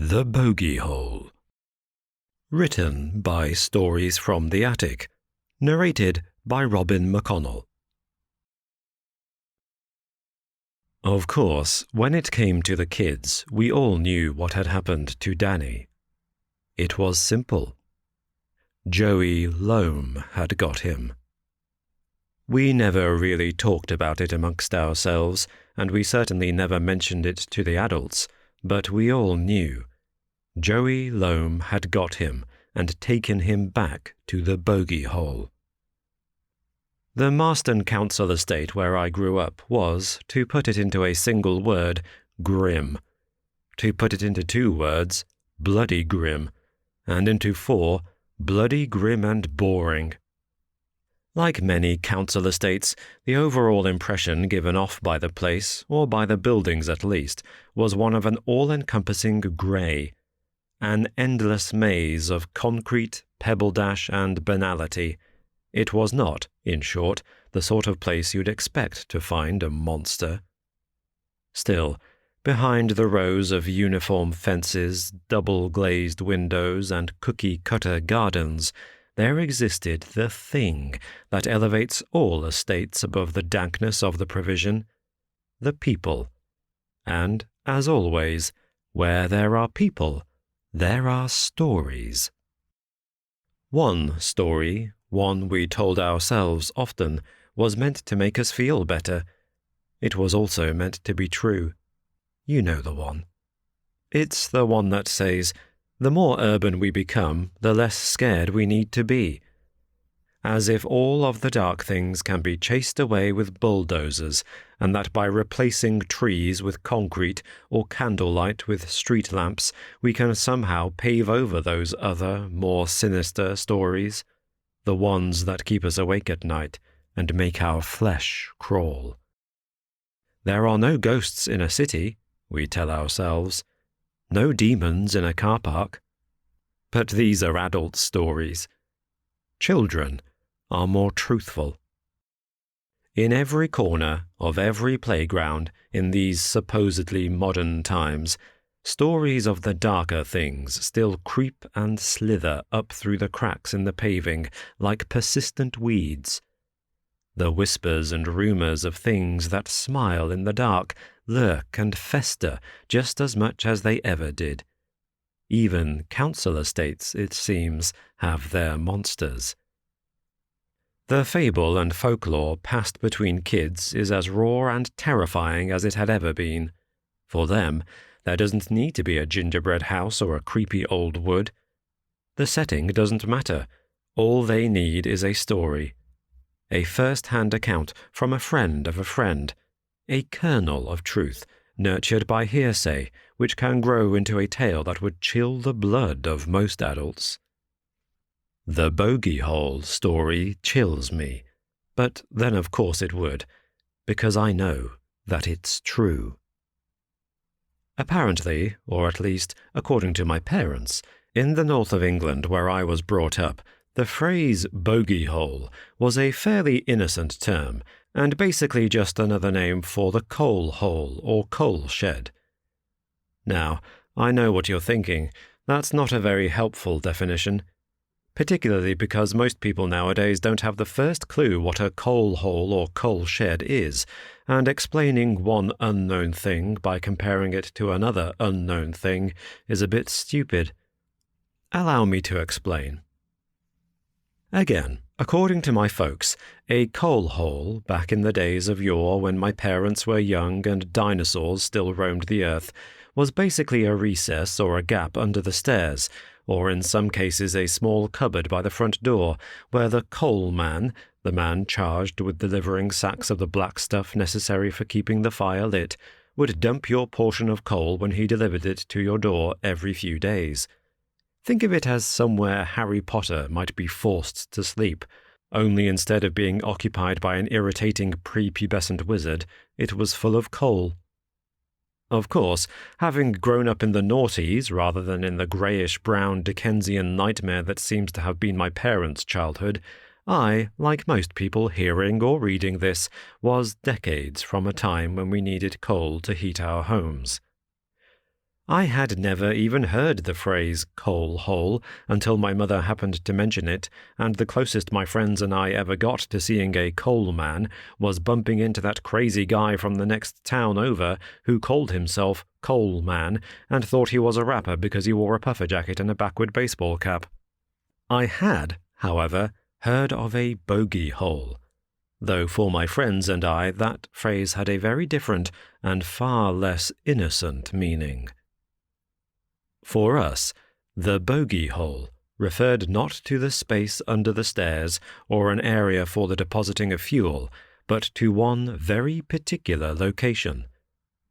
The Bogey Hole. Written by Stories from the Attic. Narrated by McConnell. Of course, when it came to the kids, we all knew what had happened to Danny. It was simple. Joey Loam had got him. We never really talked about it amongst ourselves, and we certainly never mentioned it to the adults, but we all knew. Joey Loam had got him and taken him back to the Bogey Hole. The Marston Council estate where I grew up was, to put it into a single word, grim. To put it into 2 words, bloody grim. And into 4, bloody grim and boring. Like many council estates, the overall impression given off by the place, or by the buildings at least, was one of an all-encompassing grey. An endless maze of concrete, pebble dash, and banality. It was not, in short, the sort of place you'd expect to find a monster. Still, behind the rows of uniform fences, double-glazed windows, and cookie-cutter gardens, there existed the thing that elevates all estates above the dankness of the provision: the people. And, as always, where there are people, there are stories. One story, one we told ourselves often, was meant to make us feel better. It was also meant to be true. You know the one. It's the one that says, the more urban we become, the less scared we need to be. As if all of the dark things can be chased away with bulldozers, and that by replacing trees with concrete or candlelight with street lamps, we can somehow pave over those other, more sinister stories, the ones that keep us awake at night and make our flesh crawl. There are no ghosts in a city, we tell ourselves, no demons in a car park. But these are adult stories. Children are more truthful. In every corner of every playground in these supposedly modern times, stories of the darker things still creep and slither up through the cracks in the paving like persistent weeds. The whispers and rumors of things that smile in the dark lurk and fester just as much as they ever did. Even council estates, it seems, have their monsters. The fable and folklore passed between kids is as raw and terrifying as it had ever been. For them, there doesn't need to be a gingerbread house or a creepy old wood. The setting doesn't matter. All they need is a story. A first-hand account from a friend of a friend. A kernel of truth, nurtured by hearsay, which can grow into a tale that would chill the blood of most adults. The Bogey Hole story chills me, but then of course it would, because I know that it's true. Apparently, or at least according to my parents, in the north of England where I was brought up, the phrase bogey hole was a fairly innocent term, and basically just another name for the coal hole or coal shed. Now, I know what you're thinking. That's not a very helpful definition, particularly because most people nowadays don't have the first clue what a coal hole or coal shed is, and explaining one unknown thing by comparing it to another unknown thing is a bit stupid. Allow me to explain. Again, according to my folks, a coal hole, back in the days of yore when my parents were young and dinosaurs still roamed the earth, was basically a recess or a gap under the stairs, or in some cases a small cupboard by the front door, where the coal man, the man charged with delivering sacks of the black stuff necessary for keeping the fire lit, would dump your portion of coal when he delivered it to your door every few days. Think of it as somewhere Harry Potter might be forced to sleep, only instead of being occupied by an irritating prepubescent wizard, it was full of coal. Of course, having grown up in the noughties rather than in the greyish-brown Dickensian nightmare that seems to have been my parents' childhood, I, like most people hearing or reading this, was decades from a time when we needed coal to heat our homes. I had never even heard the phrase coal hole until my mother happened to mention it, and the closest my friends and I ever got to seeing a coal man was bumping into that crazy guy from the next town over who called himself Coal Man and thought he was a rapper because he wore a puffer jacket and a backward baseball cap. I had, however, heard of a bogey hole, though for my friends and I that phrase had a very different and far less innocent meaning. For us, the bogey hole referred not to the space under the stairs or an area for the depositing of fuel, but to one very particular location,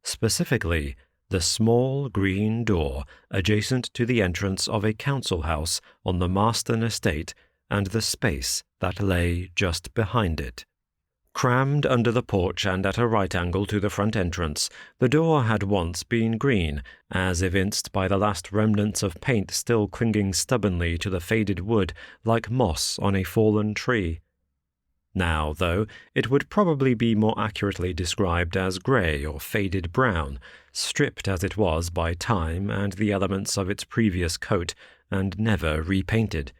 specifically the small green door adjacent to the entrance of a council house on the Marston estate and the space that lay just behind it. Crammed under the porch and at a right angle to the front entrance, the door had once been green, as evinced by the last remnants of paint still clinging stubbornly to the faded wood like moss on a fallen tree. Now, though, it would probably be more accurately described as grey or faded brown, stripped as it was by time and the elements of its previous coat, and never repainted.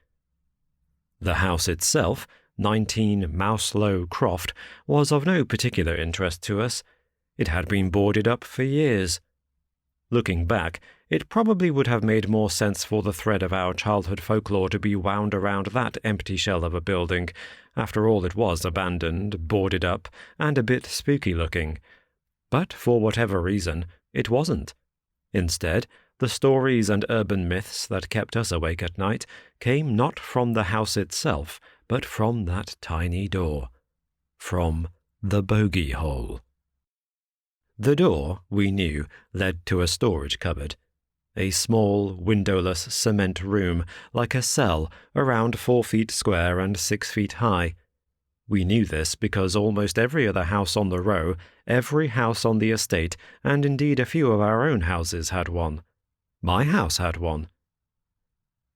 The house itself, 19 Mouselow Croft, was of no particular interest to us. It had been boarded up for years. Looking back, it probably would have made more sense for the thread of our childhood folklore to be wound around that empty shell of a building. After all, it was abandoned, boarded up, and a bit spooky-looking. But for whatever reason, it wasn't. Instead, the stories and urban myths that kept us awake at night came not from the house itself, but from that tiny door. From the bogey hole. The door, we knew, led to a storage cupboard. A small, windowless cement room, like a cell, around 4 feet square and 6 feet high. We knew this because almost every other house on the row, every house on the estate, and indeed a few of our own houses had one. My house had one.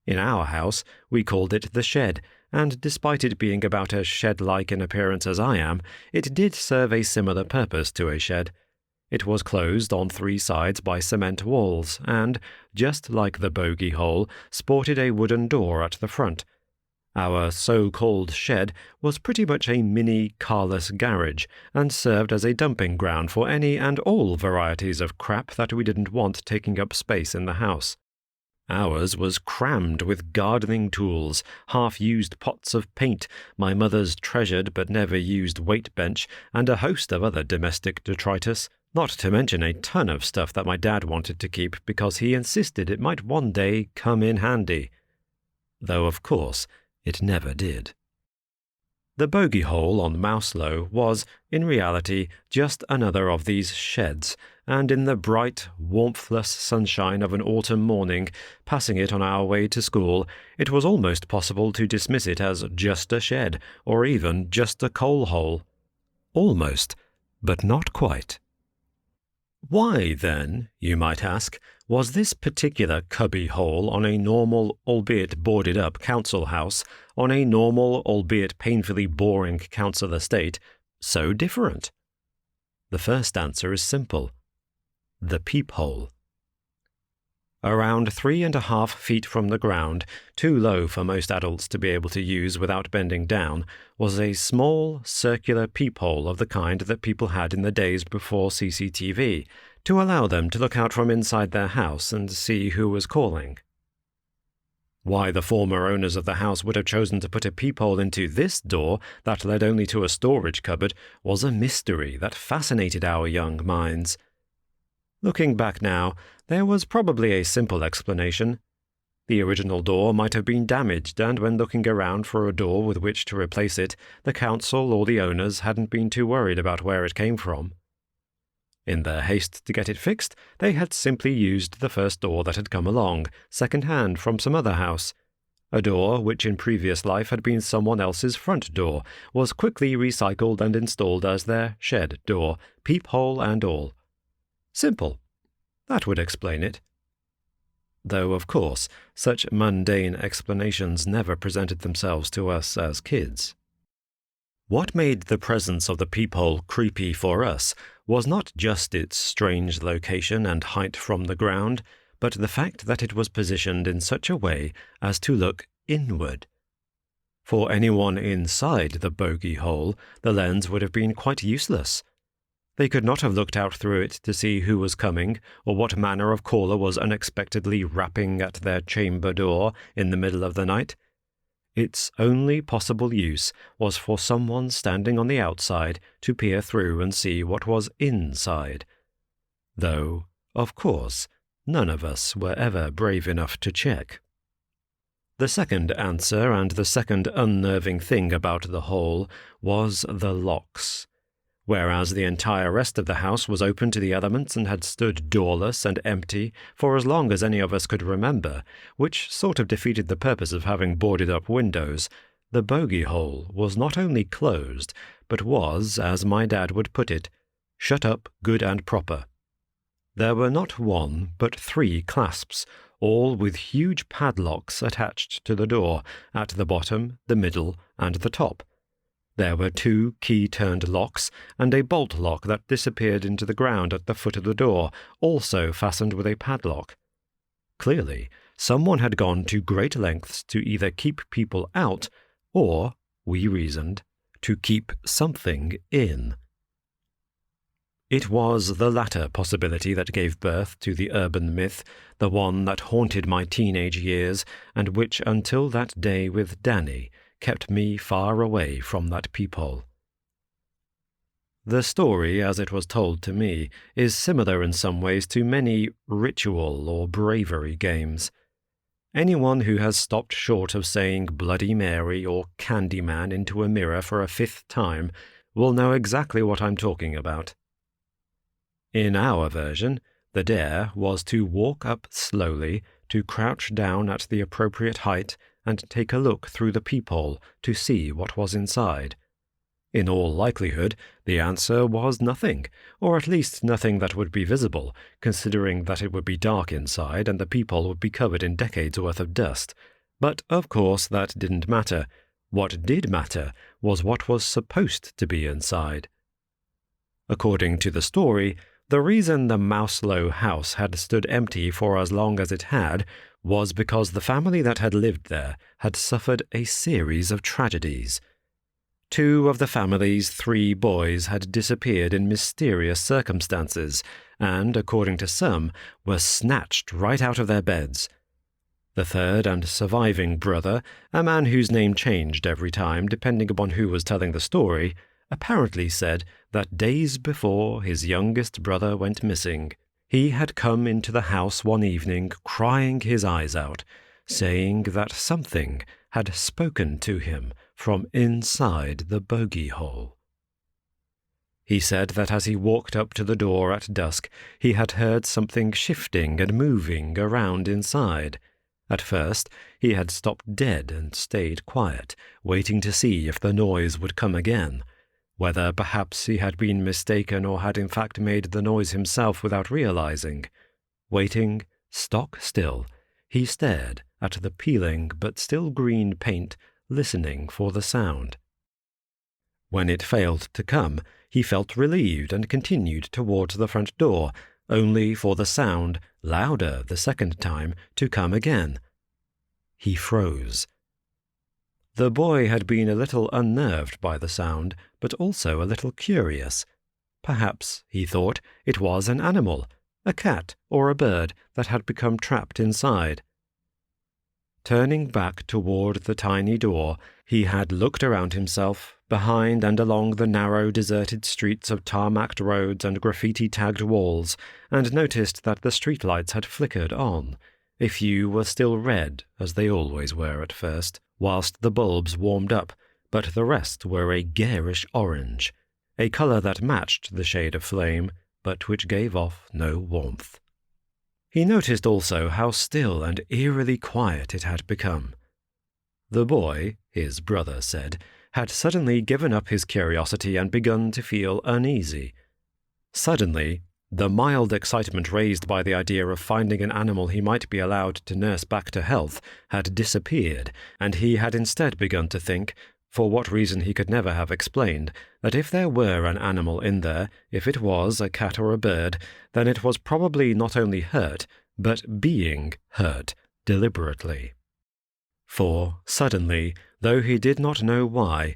In our house, we called it the shed, and despite it being about as shed-like in appearance as I am, it did serve a similar purpose to a shed. It was closed on 3 sides by cement walls, and, just like the bogey hole, sported a wooden door at the front. Our so-called shed was pretty much a mini carless garage, and served as a dumping ground for any and all varieties of crap that we didn't want taking up space in the house. Ours was crammed with gardening tools, half-used pots of paint, my mother's treasured but never used weight bench, and a host of other domestic detritus, not to mention a ton of stuff that my dad wanted to keep because he insisted it might one day come in handy. Though, of course, it never did. The bogey hole on Mouselow was, in reality, just another of these sheds, and in the bright, warmthless sunshine of an autumn morning, passing it on our way to school, it was almost possible to dismiss it as just a shed, or even just a coal hole. Almost, but not quite. Why, then, you might ask, was this particular cubby hole on a normal, albeit boarded-up council house, on a normal, albeit painfully boring council estate, so different? The first answer is simple. The peephole. Around 3.5 feet from the ground, too low for most adults to be able to use without bending down, was a small, circular peephole of the kind that people had in the days before CCTV, to allow them to look out from inside their house and see who was calling. Why the former owners of the house would have chosen to put a peephole into this door that led only to a storage cupboard was a mystery that fascinated our young minds. Looking back now, there was probably a simple explanation. The original door might have been damaged, and when looking around for a door with which to replace it, the council or the owners hadn't been too worried about where it came from. In their haste to get it fixed, they had simply used the first door that had come along, second-hand from some other house. A door which in previous life had been someone else's front door, was quickly recycled and installed as their shed door, peephole and all. Simple. That would explain it. Though, of course, such mundane explanations never presented themselves to us as kids. What made the presence of the peephole creepy for us was not just its strange location and height from the ground, but the fact that it was positioned in such a way as to look inward. For anyone inside the bogey hole, the lens would have been quite useless. They could not have looked out through it to see who was coming, or what manner of caller was unexpectedly rapping at their chamber door in the middle of the night. Its only possible use was for someone standing on the outside to peer through and see what was inside. Though, of course, none of us were ever brave enough to check. The second answer and the second unnerving thing about the hole was the locks. Whereas the entire rest of the house was open to the elements and had stood doorless and empty for as long as any of us could remember, which sort of defeated the purpose of having boarded up windows, the bogey hole was not only closed, but was, as my dad would put it, shut up good and proper. There were not one, but 3 clasps, all with huge padlocks attached to the door, at the bottom, the middle, and the top. There were 2 key-turned locks, and a bolt lock that disappeared into the ground at the foot of the door, also fastened with a padlock. Clearly, someone had gone to great lengths to either keep people out, or, we reasoned, to keep something in. It was the latter possibility that gave birth to the urban myth, the one that haunted my teenage years, and which, until that day with Danny, kept me far away from that peephole. The story, as it was told to me, is similar in some ways to many ritual or bravery games. Anyone who has stopped short of saying Bloody Mary or Candyman into a mirror for a 5th time will know exactly what I'm talking about. In our version, the dare was to walk up slowly, to crouch down at the appropriate height, and take a look through the peephole to see what was inside. In all likelihood, the answer was nothing, or at least nothing that would be visible, considering that it would be dark inside and the peephole would be covered in decades' worth of dust. But, of course, that didn't matter. What did matter was what was supposed to be inside. According to the story, the reason the Mouselow house had stood empty for as long as it had was because the family that had lived there had suffered a series of tragedies. 2 of the family's 3 boys had disappeared in mysterious circumstances and, according to some, were snatched right out of their beds. The third and surviving brother, a man whose name changed every time depending upon who was telling the story, apparently said that days before his youngest brother went missing, he had come into the house one evening crying his eyes out, saying that something had spoken to him from inside the bogey hole. He said that as he walked up to the door at dusk, he had heard something shifting and moving around inside. At first, he had stopped dead and stayed quiet, waiting to see if the noise would come again. Whether perhaps he had been mistaken or had in fact made the noise himself without realizing. Waiting, stock still, he stared at the peeling but still green paint, listening for the sound. When it failed to come, he felt relieved and continued towards the front door, only for the sound, louder the second time, to come again. He froze. The boy had been a little unnerved by the sound, but also a little curious. Perhaps, he thought, it was an animal, a cat or a bird that had become trapped inside. Turning back toward the tiny door, he had looked around himself, behind and along the narrow deserted streets of tarmacked roads and graffiti-tagged walls, and noticed that the streetlights had flickered on. A few were still red, as they always were at first, whilst the bulbs warmed up, but the rest were a garish orange, a colour that matched the shade of flame, but which gave off no warmth. He noticed also how still and eerily quiet it had become. The boy, his brother said, had suddenly given up his curiosity and begun to feel uneasy. Suddenly, the mild excitement raised by the idea of finding an animal he might be allowed to nurse back to health had disappeared, and he had instead begun to think, for what reason he could never have explained, that if there were an animal in there, if it was a cat or a bird, then it was probably not only hurt, but being hurt deliberately. For, suddenly, though he did not know why,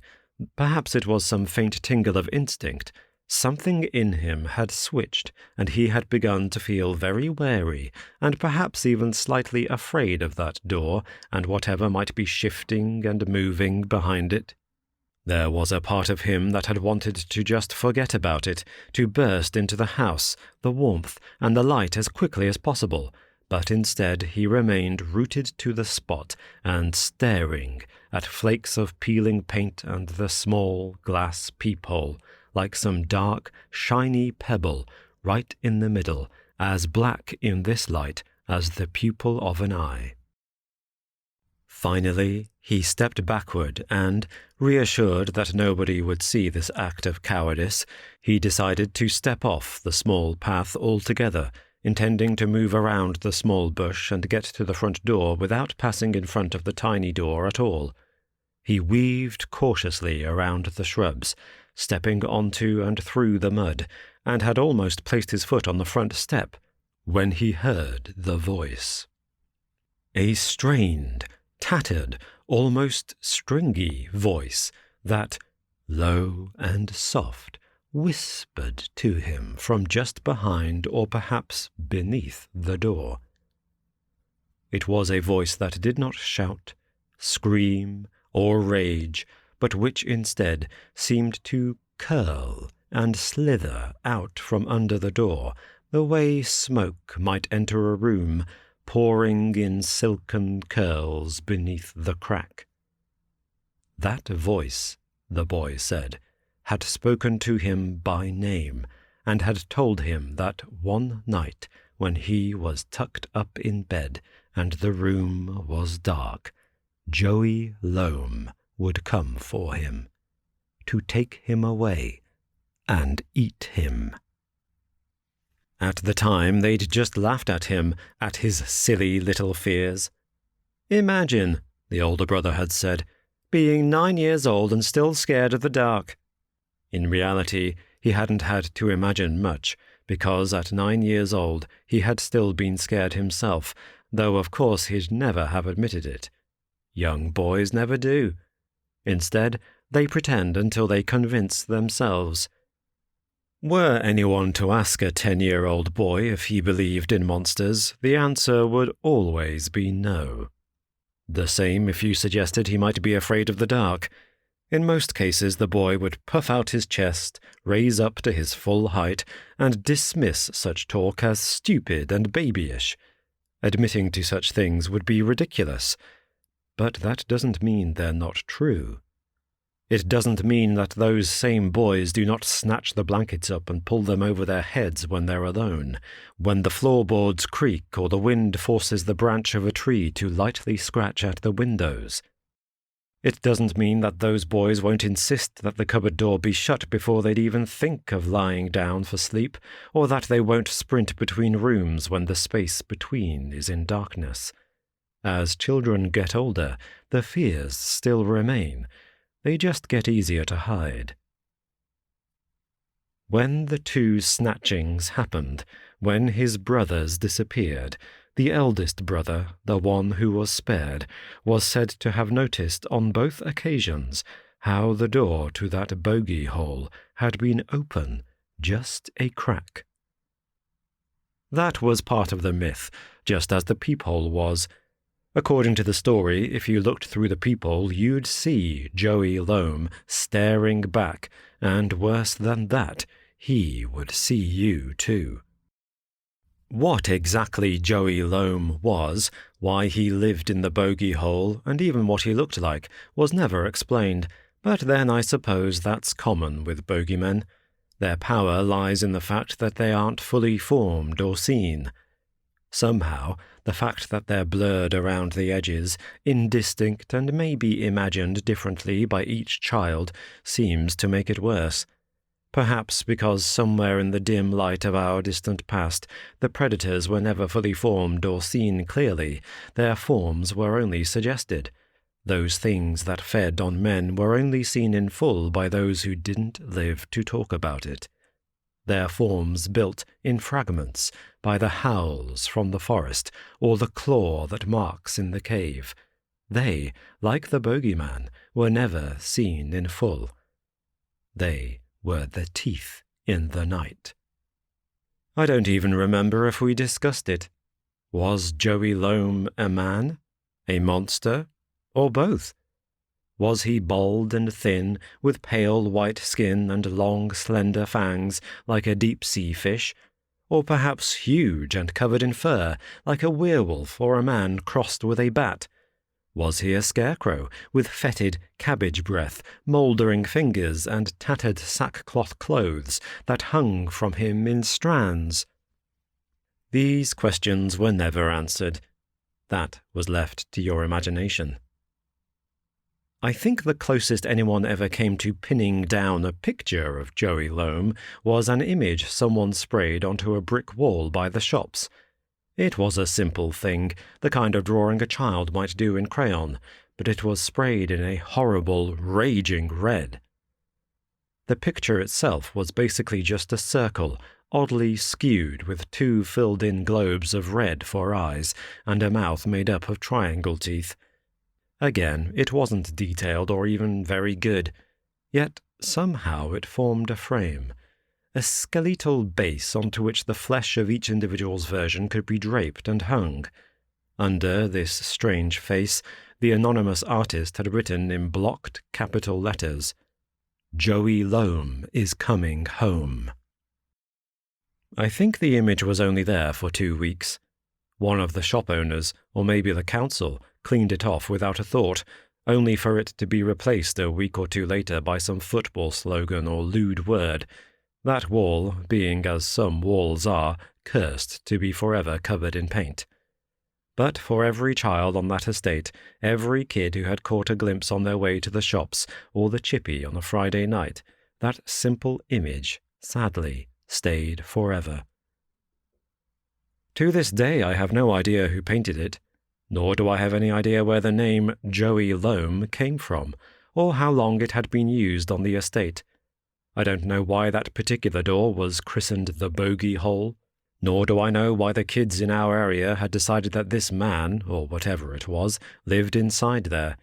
perhaps it was some faint tingle of instinct, something in him had switched, and he had begun to feel very wary, and perhaps even slightly afraid of that door and whatever might be shifting and moving behind it. There was a part of him that had wanted to just forget about it, to burst into the house, the warmth, and the light as quickly as possible, but instead he remained rooted to the spot and staring at flakes of peeling paint and the small glass peephole, like some dark, shiny pebble right in the middle, as black in this light as the pupil of an eye. Finally, he stepped backward and, reassured that nobody would see this act of cowardice, he decided to step off the small path altogether, intending to move around the small bush and get to the front door without passing in front of the tiny door at all. He weaved cautiously around the shrubs, stepping onto and through the mud, and had almost placed his foot on the front step, when he heard the voice. A strained, tattered, almost stringy voice that, low and soft, whispered to him from just behind or perhaps beneath the door. It was a voice that did not shout, scream, or rage, but which instead seemed to curl and slither out from under the door, the way smoke might enter a room, pouring in silken curls beneath the crack. That voice, the boy said, had spoken to him by name, and had told him that one night when he was tucked up in bed and the room was dark, Joey Loam would come for him, to take him away and eat him. At the time, they'd just laughed at him, at his silly little fears. "Imagine," the older brother had said, "being 9 years old and still scared of the dark." In reality, he hadn't had to imagine much, because at 9 years old he had still been scared himself, though of course he'd never have admitted it. Young boys never do. Instead, they pretend until they convince themselves. Were anyone to ask a 10-year-old boy if he believed in monsters, the answer would always be no. The same if you suggested he might be afraid of the dark. In most cases, the boy would puff out his chest, raise up to his full height, and dismiss such talk as stupid and babyish. Admitting to such things would be ridiculous. But that doesn't mean they're not true. It doesn't mean that those same boys do not snatch the blankets up and pull them over their heads when they're alone, when the floorboards creak or the wind forces the branch of a tree to lightly scratch at the windows. It doesn't mean that those boys won't insist that the cupboard door be shut before they'd even think of lying down for sleep, or that they won't sprint between rooms when the space between is in darkness. As children get older, the fears still remain. They just get easier to hide. When the 2 snatchings happened, when his brothers disappeared, the eldest brother, the one who was spared, was said to have noticed on both occasions how the door to that bogey hole had been open, just a crack. That was part of the myth, just as the peephole was. According to the story, if you looked through the peephole, you'd see Joey Loam staring back, and worse than that, he would see you too. What exactly Joey Loam was, why he lived in the bogey hole, and even what he looked like, was never explained, but then I suppose that's common with bogeymen. Their power lies in the fact that they aren't fully formed or seen. Somehow, the fact that they're blurred around the edges, indistinct and maybe imagined differently by each child, seems to make it worse. Perhaps because somewhere in the dim light of our distant past, the predators were never fully formed or seen clearly, their forms were only suggested. Those things that fed on men were only seen in full by those who didn't live to talk about it. Their forms built in fragments by the howls from the forest or the claw that marks in the cave. They, like the bogeyman, were never seen in full. They were the teeth in the night. I don't even remember if we discussed it. Was Joey Loam a man, a monster, or both? Was he bald and thin, with pale white skin and long, slender fangs like a deep-sea fish, or perhaps huge and covered in fur like a werewolf or a man crossed with a bat? Was he a scarecrow, with fetid cabbage breath, mouldering fingers, and tattered sackcloth clothes that hung from him in strands? These questions were never answered. That was left to your imagination. I think the closest anyone ever came to pinning down a picture of Joey Loam was an image someone sprayed onto a brick wall by the shops. It was a simple thing, the kind of drawing a child might do in crayon, but it was sprayed in a horrible, raging red. The picture itself was basically just a circle, oddly skewed with two filled-in globes of red for eyes and a mouth made up of triangle teeth. Again, it wasn't detailed or even very good, yet somehow it formed a frame, a skeletal base onto which the flesh of each individual's version could be draped and hung. Under this strange face, the anonymous artist had written in blocked capital letters, "Joey Loam is coming home." I think the image was only there for 2 weeks. One of the shop owners, or maybe the council, cleaned it off without a thought, only for it to be replaced a week or two later by some football slogan or lewd word, that wall being, as some walls are, cursed to be forever covered in paint. But for every child on that estate, every kid who had caught a glimpse on their way to the shops or the chippy on a Friday night, that simple image, sadly, stayed forever. To this day I have no idea who painted it, nor do I have any idea where the name Joey Loam came from, or how long it had been used on the estate. I don't know why that particular door was christened the Bogey Hole, nor do I know why the kids in our area had decided that this man, or whatever it was, lived inside there.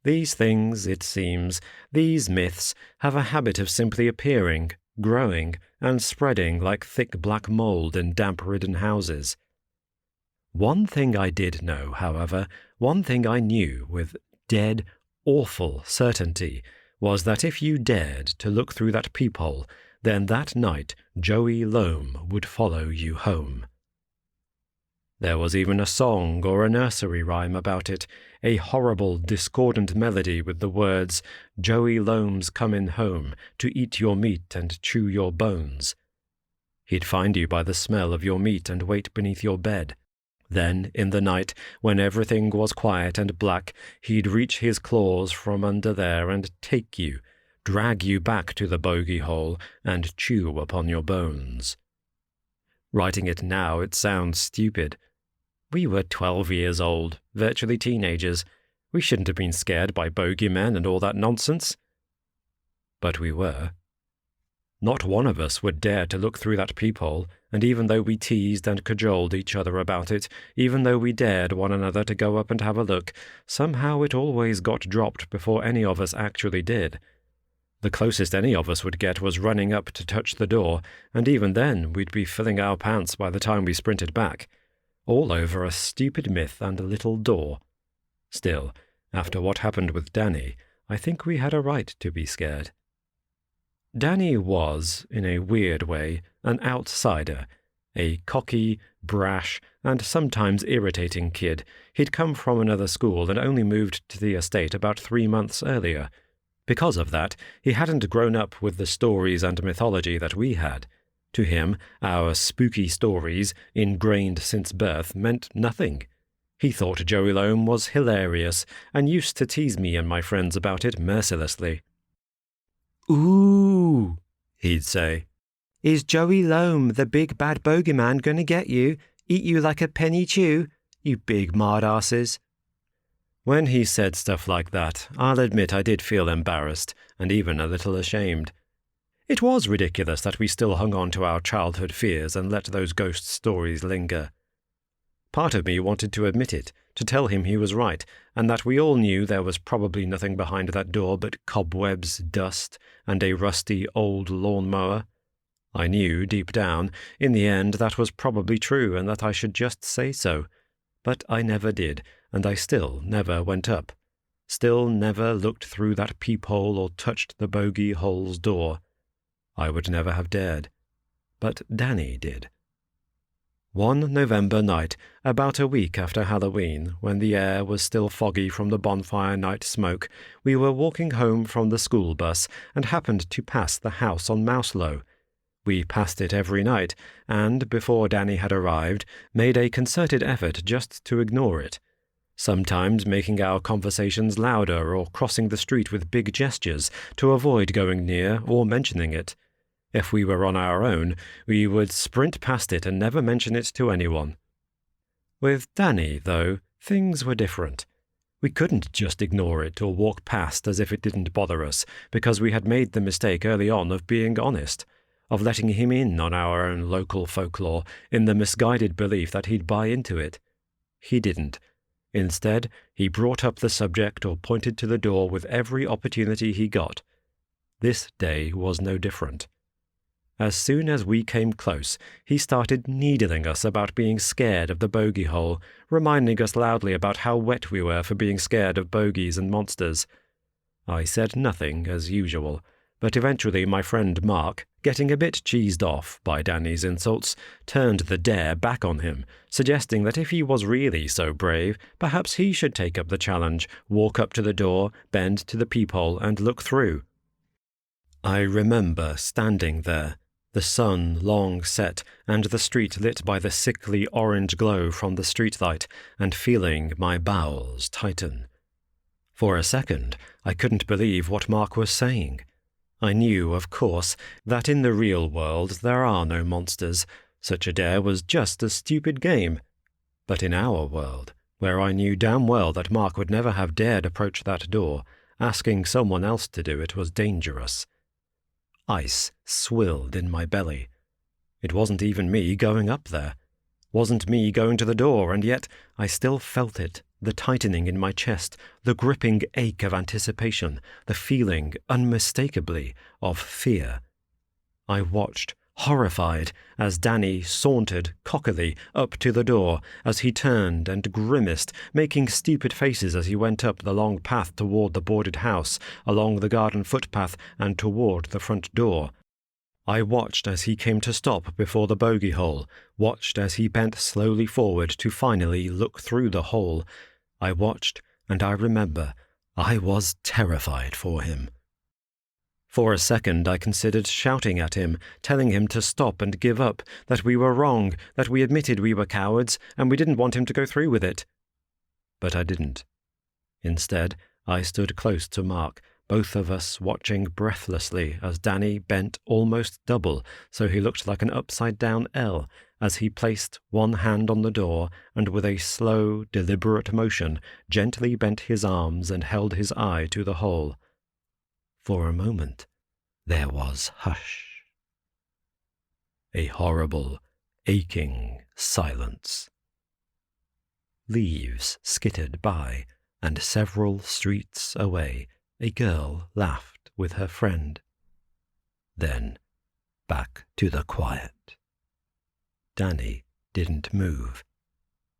These things, it seems, these myths, have a habit of simply appearing, growing, and spreading like thick black mold in damp-ridden houses. One thing I did know, however, one thing I knew with dead, awful certainty, was that if you dared to look through that peephole, then that night Joey Loam would follow you home. There was even a song or a nursery rhyme about it, a horrible, discordant melody with the words, "Joey Loam's comin' home to eat your meat and chew your bones." He'd find you by the smell of your meat and wait beneath your bed. Then, in the night, when everything was quiet and black, he'd reach his claws from under there and take you, drag you back to the bogey hole, and chew upon your bones. Writing it now, it sounds stupid. We were 12 years old, virtually teenagers. We shouldn't have been scared by bogeymen and all that nonsense. But we were. Not one of us would dare to look through that peephole, and even though we teased and cajoled each other about it, even though we dared one another to go up and have a look, somehow it always got dropped before any of us actually did. The closest any of us would get was running up to touch the door, and even then we'd be filling our pants by the time we sprinted back. All over a stupid myth and a little door. Still, after what happened with Danny, I think we had a right to be scared. Danny was, in a weird way, an outsider, a cocky, brash, and sometimes irritating kid. He'd come from another school and only moved to the estate about 3 months earlier. Because of that, he hadn't grown up with the stories and mythology that we had. To him, our spooky stories, ingrained since birth, meant nothing. He thought Joey Loam was hilarious, and used to tease me and my friends about it mercilessly. "Ooh," he'd say. "Is Joey Loam, the big bad bogeyman, going to get you, eat you like a penny chew, you big mard-asses?" When he said stuff like that, I'll admit I did feel embarrassed and even a little ashamed. It was ridiculous that we still hung on to our childhood fears and let those ghost stories linger. Part of me wanted to admit it, to tell him he was right, and that we all knew there was probably nothing behind that door but cobwebs, dust, and a rusty old lawnmower. I knew, deep down, in the end that was probably true and that I should just say so. But I never did, and I still never went up. Still never looked through that peephole or touched the Bogey hole's door. I would never have dared. But Danny did. One November night, about a week after Halloween, when the air was still foggy from the bonfire night smoke, we were walking home from the school bus and happened to pass the house on Mouselow. We passed it every night, and, before Danny had arrived, made a concerted effort just to ignore it, sometimes making our conversations louder or crossing the street with big gestures to avoid going near or mentioning it. If we were on our own, we would sprint past it and never mention it to anyone. With Danny, though, things were different. We couldn't just ignore it or walk past as if it didn't bother us, because we had made the mistake early on of being honest, of letting him in on our own local folklore in the misguided belief that he'd buy into it. He didn't. Instead, he brought up the subject or pointed to the door with every opportunity he got. This day was no different. As soon as we came close, he started needling us about being scared of the Bogey hole, reminding us loudly about how wet we were for being scared of bogies and monsters. I said nothing, as usual, but eventually my friend Mark, getting a bit cheesed off by Danny's insults, turned the dare back on him, suggesting that if he was really so brave, perhaps he should take up the challenge, walk up to the door, bend to the peephole, and look through. I remember standing there, the sun long set and the street lit by the sickly orange glow from the streetlight, and feeling my bowels tighten. For a second, I couldn't believe what Mark was saying. I knew, of course, that in the real world there are no monsters. Such a dare was just a stupid game. But in our world, where I knew damn well that Mark would never have dared approach that door, asking someone else to do it was dangerous. Ice swilled in my belly. It wasn't even me going up there. Wasn't me going to the door, and yet I still felt it, the tightening in my chest, the gripping ache of anticipation, the feeling, unmistakably, of fear. I watched, horrified, as Danny sauntered cockily up to the door, as he turned and grimaced, making stupid faces as he went up the long path toward the boarded house, along the garden footpath, and toward the front door. I watched as he came to stop before the Bogey hole, watched as he bent slowly forward to finally look through the hole. I watched, and I remember, I was terrified for him. For a second I considered shouting at him, telling him to stop and give up, that we were wrong, that we admitted we were cowards, and we didn't want him to go through with it. But I didn't. Instead, I stood close to Mark, both of us watching breathlessly as Danny bent almost double so he looked like an upside-down L, as he placed one hand on the door and with a slow, deliberate motion gently bent his arms and held his eye to the hole. For a moment, there was hush. A horrible, aching silence. Leaves skittered by, and several streets away, a girl laughed with her friend. Then, back to the quiet. Danny didn't move.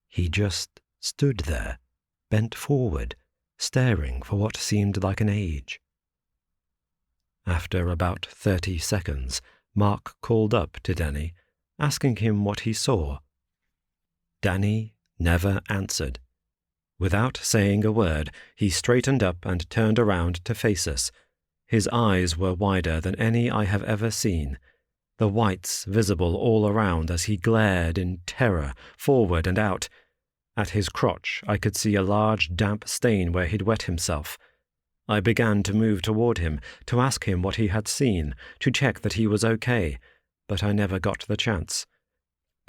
He just stood there, bent forward, staring for what seemed like an age. After about 30 seconds, Mark called up to Danny, asking him what he saw. Danny never answered. Without saying a word, he straightened up and turned around to face us. His eyes were wider than any I have ever seen, the whites visible all around as he glared in terror forward and out. At his crotch I could see a large damp stain where he'd wet himself. I began to move toward him, to ask him what he had seen, to check that he was okay, but I never got the chance.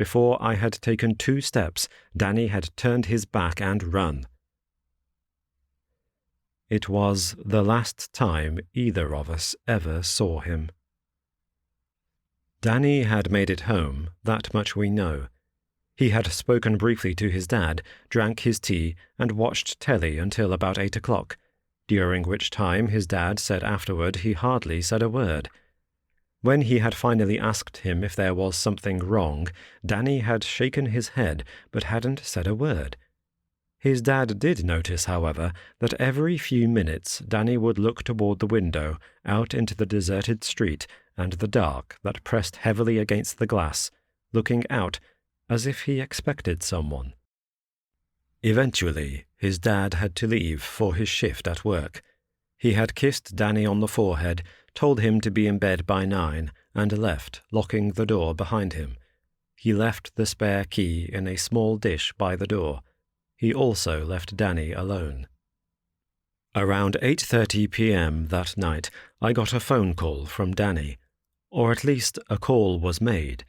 Before I had taken 2 steps, Danny had turned his back and run. It was the last time either of us ever saw him. Danny had made it home, that much we know. He had spoken briefly to his dad, drank his tea, and watched telly until about 8 o'clock, during which time his dad said afterward he hardly said a word. When he had finally asked him if there was something wrong, Danny had shaken his head but hadn't said a word. His dad did notice, however, that every few minutes Danny would look toward the window, out into the deserted street and the dark that pressed heavily against the glass, looking out as if he expected someone. Eventually, his dad had to leave for his shift at work. He had kissed Danny on the forehead, told him to be in bed by 9, and left, locking the door behind him. He left the spare key in a small dish by the door. He also left Danny alone. Around 8:30 p.m. that night, I got a phone call from Danny, or at least a call was made.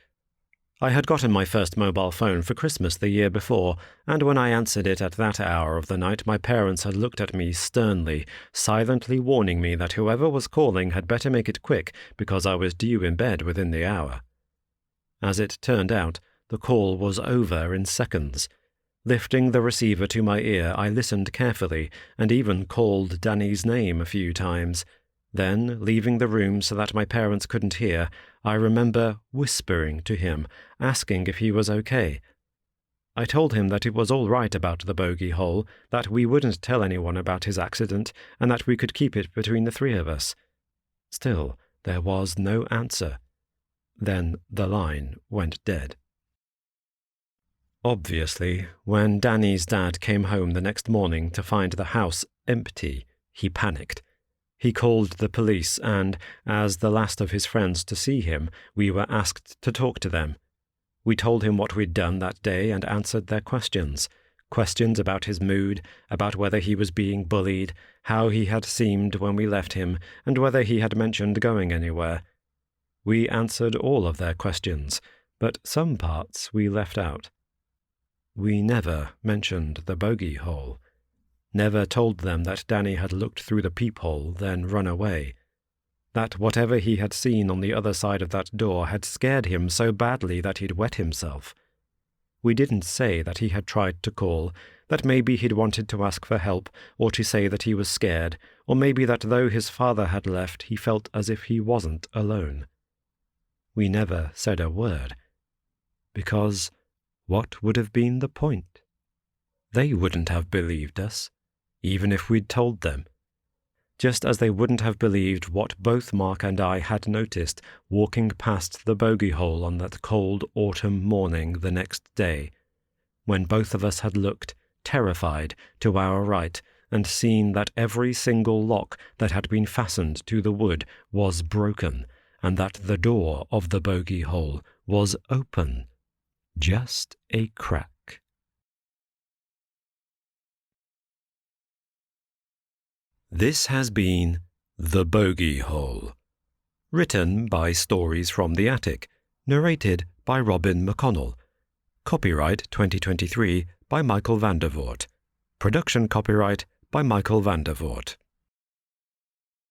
I had gotten my first mobile phone for Christmas the year before, and when I answered it at that hour of the night, my parents had looked at me sternly, silently warning me that whoever was calling had better make it quick because I was due in bed within the hour. As it turned out, the call was over in seconds. Lifting the receiver to my ear, I listened carefully and even called Danny's name a few times. Then, leaving the room so that my parents couldn't hear, I remember whispering to him, asking if he was okay. I told him that it was all right about the bogey hole, that we wouldn't tell anyone about his accident, and that we could keep it between the three of us. Still, there was no answer. Then the line went dead. Obviously, when Danny's dad came home the next morning to find the house empty, he panicked. He called the police and, as the last of his friends to see him, we were asked to talk to them. We told him what we'd done that day and answered their questions. Questions about his mood, about whether he was being bullied, how he had seemed when we left him, and whether he had mentioned going anywhere. We answered all of their questions, but some parts we left out. We never mentioned the bogey hole. Never told them that Danny had looked through the peephole, then run away. That whatever he had seen on the other side of that door had scared him so badly that he'd wet himself. We didn't say that he had tried to call, that maybe he'd wanted to ask for help, or to say that he was scared, or maybe that though his father had left, he felt as if he wasn't alone. We never said a word. Because what would have been the point? They wouldn't have believed us, even if we'd told them. Just as they wouldn't have believed what both Mark and I had noticed walking past the bogey hole on that cold autumn morning the next day, when both of us had looked, terrified, to our right and seen that every single lock that had been fastened to the wood was broken, and that the door of the bogey hole was open, just a crack. This has been The Bogey Hole, written by Stories from the Attic, narrated by Robin McConnell. Copyright 2023 by Michael Vandervoort. Production copyright by Michael Vandervoort.